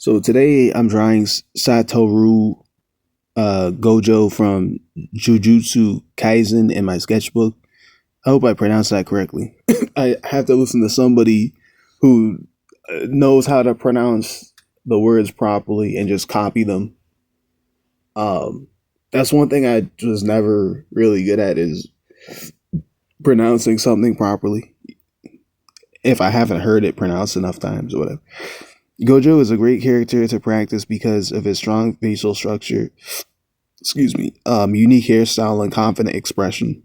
So today I'm drawing Satoru Gojo from Jujutsu Kaisen in my sketchbook. I hope I pronounced that correctly. I have to listen to somebody who knows how to pronounce the words properly and just copy them. Um, that's one thing I was never really good at is pronouncing something properly. If I haven't heard it pronounced enough times or whatever. Gojo is a great character to practice because of his strong facial structure, unique hairstyle, and confident expression.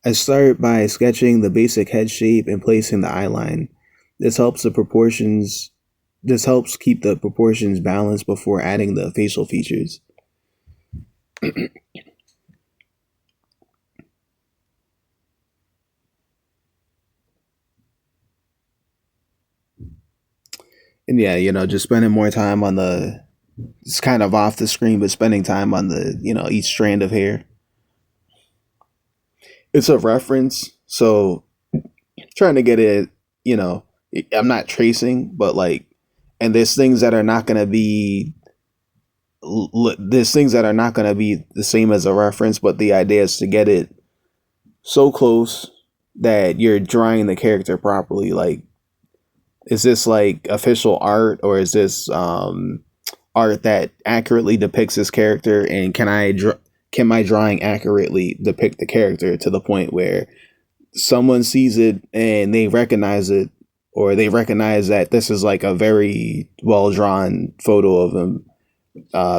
I start by sketching the basic head shape and placing the eye line. This helps the proportions. This helps keep the proportions balanced before adding the facial features. And yeah, just spending more time on the. It's kind of off the screen, but spending time on the each strand of hair. It's a reference, so trying to get it. You know, I'm not tracing, but and there's things that are not going to be there's things that are not going to be the same as a reference, but the idea is to get it so close that you're drawing the character properly. Like, is this like official art, or is this art that accurately depicts this character? And can my drawing accurately depict the character to the point where someone sees it and they recognize it, or they recognize that this is like a very well drawn photo of him,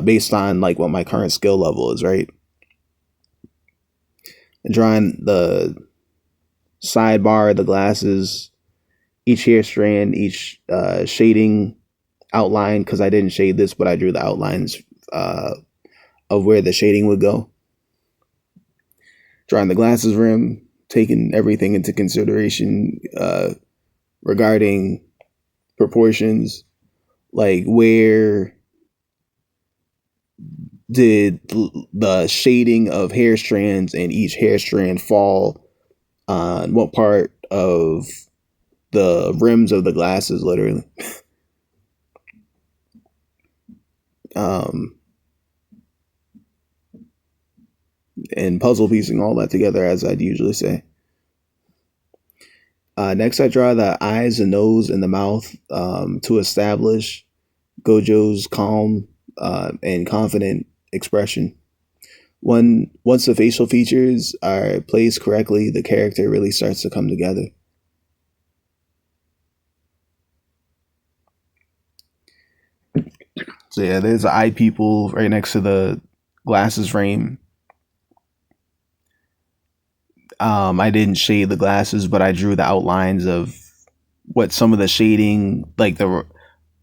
based on like what my current skill level is, right? Drawing the sidebar, the glasses, each hair strand, each shading outline, because I didn't shade this, but I drew the outlines of where the shading would go. Drawing the glasses rim, taking everything into consideration regarding proportions, like where did the shading of hair strands and each hair strand fall on what part of the rims of the glasses, literally. um and puzzle piecing all that together, as I'd usually say. Next, I draw the eyes, the nose, and the mouth to establish Gojo's calm and confident expression. Once the facial features are placed correctly, the character really starts to come together. So yeah, there's the eye people right next to the glasses frame. I didn't shade the glasses, but I drew the outlines of what some of the shading, like the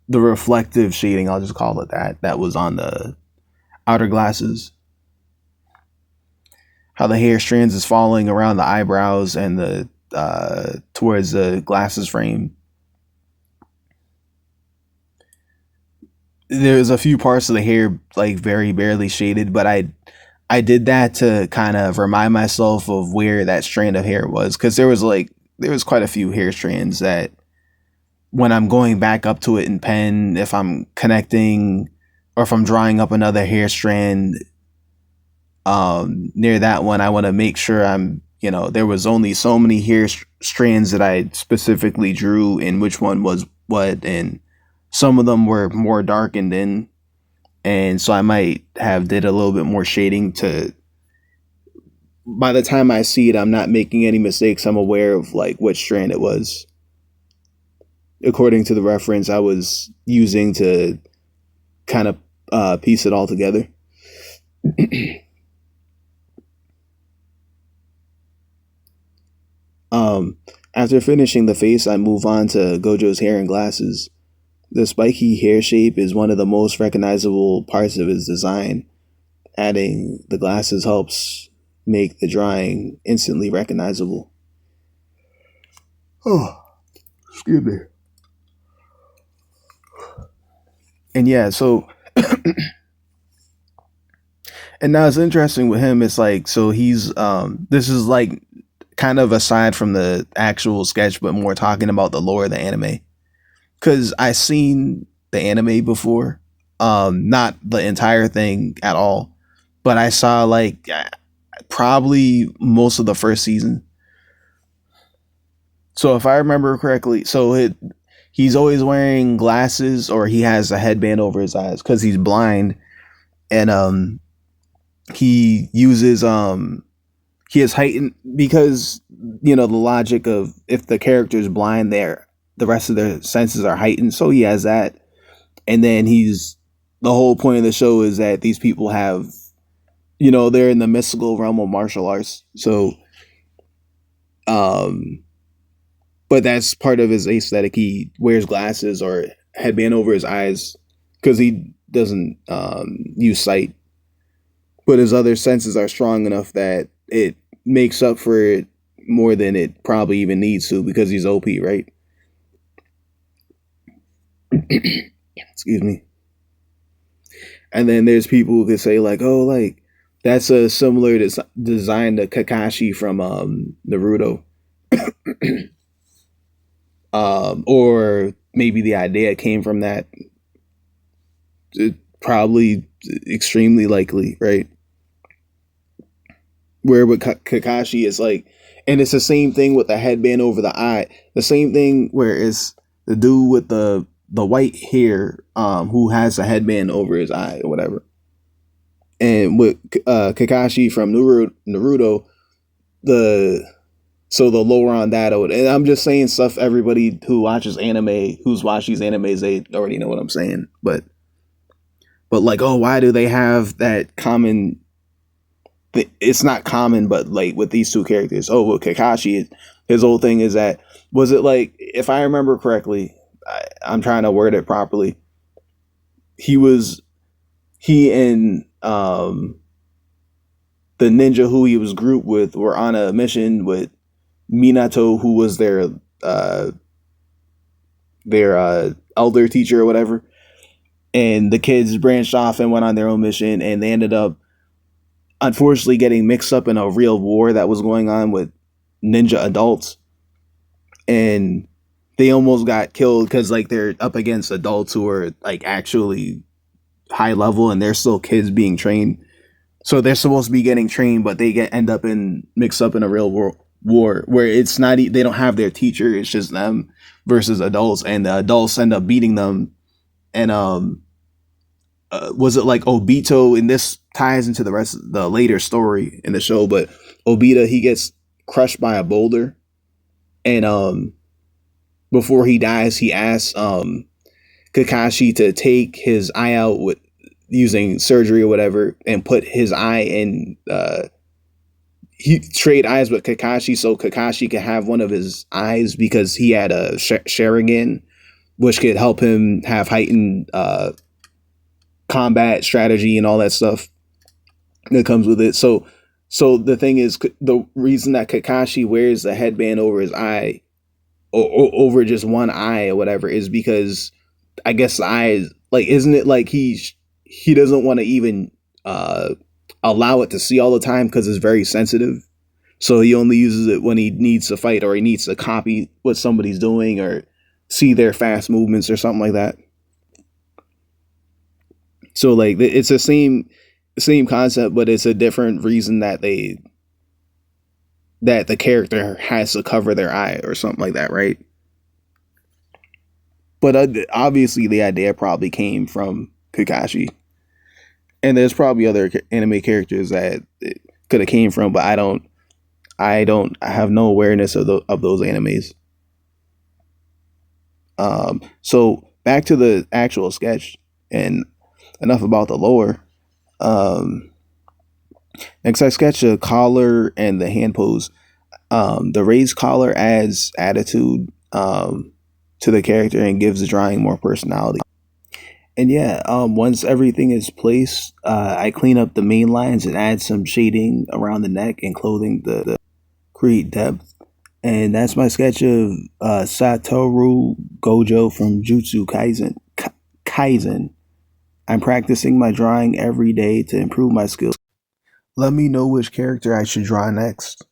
reflective shading, I'll just call it that was on the outer glasses. How the hair strands is falling around the eyebrows and the towards the glasses frame. There's a few parts of the hair like very barely shaded, but I did that to kind of remind myself of where that strand of hair was, because there was quite a few hair strands that when I'm going back up to it in pen, if I'm connecting or if I'm drawing up another hair strand near that one, I want to make sure there was only so many hair strands that I specifically drew and which one was what, and some of them were more darkened in, and so I might have did a little bit more shading to, by the time I see it, I'm not making any mistakes. I'm aware of like which strand it was according to the reference I was using to kind of piece it all together. After finishing the face, I move on to Gojo's hair and glasses. The spiky hair shape is one of the most recognizable parts of his design. Adding the glasses helps make the drawing instantly recognizable. Oh, excuse me. And yeah, so and now it's interesting with him. It's like, so he's this is like kind of aside from the actual sketch, but more talking about the lore of the anime. Because I seen the anime before, not the entire thing at all, but I saw like probably most of the first season. So if I remember correctly, he's always wearing glasses or he has a headband over his eyes because he's blind, and he uses he is heightened because the logic of if the character is blind, the rest of their senses are heightened, so he has that. And then the whole point of the show is that these people have, they're in the mystical realm of martial arts. So but that's part of his aesthetic. He wears glasses or headband over his eyes because he doesn't use sight, but his other senses are strong enough that it makes up for it more than it probably even needs to because he's OP, right? Excuse me. And then there's people who could say like, oh, like that's a similar design to Kakashi from Naruto. Or maybe the idea came from that. Probably extremely likely, right? Where with Kakashi is like, and it's the same thing with the headband over the eye. The same thing where it's the dude with the white hair, who has a headband over his eye or whatever. And with Kakashi from Naruto, the lore on that, and I'm just saying stuff everybody who watches anime, who's watched these animes, they already know what I'm saying. But like, oh, why do they have that common? It's not common, but like with these two characters, oh, with Kakashi, his whole thing is that, was it like, if I remember correctly, I'm trying to word it properly. He and the ninja who he was grouped with were on a mission with Minato, who was their elder teacher or whatever. And the kids branched off and went on their own mission, and they ended up unfortunately getting mixed up in a real war that was going on with ninja adults. And they almost got killed because like they're up against adults who are like actually high level, and they're still kids being trained. So they're supposed to be getting trained, but they end up mixed up in a real war where it's not, they don't have their teacher, it's just them versus adults, and the adults end up beating them. And was it like Obito, and this ties into the rest of the later story in the show, but Obito, he gets crushed by a boulder, and before he dies, he asks Kakashi to take his eye out with using surgery or whatever, and put his eye in. He trade eyes with Kakashi so Kakashi could have one of his eyes because he had a Sharingan, which could help him have heightened combat strategy and all that stuff that comes with it. So the thing is, the reason that Kakashi wears the headband over his eye, or over just one eye or whatever, is because I guess the eye is like, isn't it like he doesn't want to even allow it to see all the time because it's very sensitive. So he only uses it when he needs to fight, or he needs to copy what somebody's doing or see their fast movements or something like that. So like it's the same concept, but it's a different reason that the character has to cover their eye or something like that, right? But obviously the idea probably came from Kakashi. And there's probably other anime characters that it could have came from, but I have no awareness of those animes. So back to the actual sketch, and enough about the lore. Next, I sketch a collar and the hand pose. The raised collar adds attitude to the character and gives the drawing more personality. And yeah, once everything is placed, I clean up the main lines and add some shading around the neck and clothing to create depth. And that's my sketch of Satoru Gojo from Jujutsu Kaisen. I'm practicing my drawing every day to improve my skills. Let me know which character I should draw next.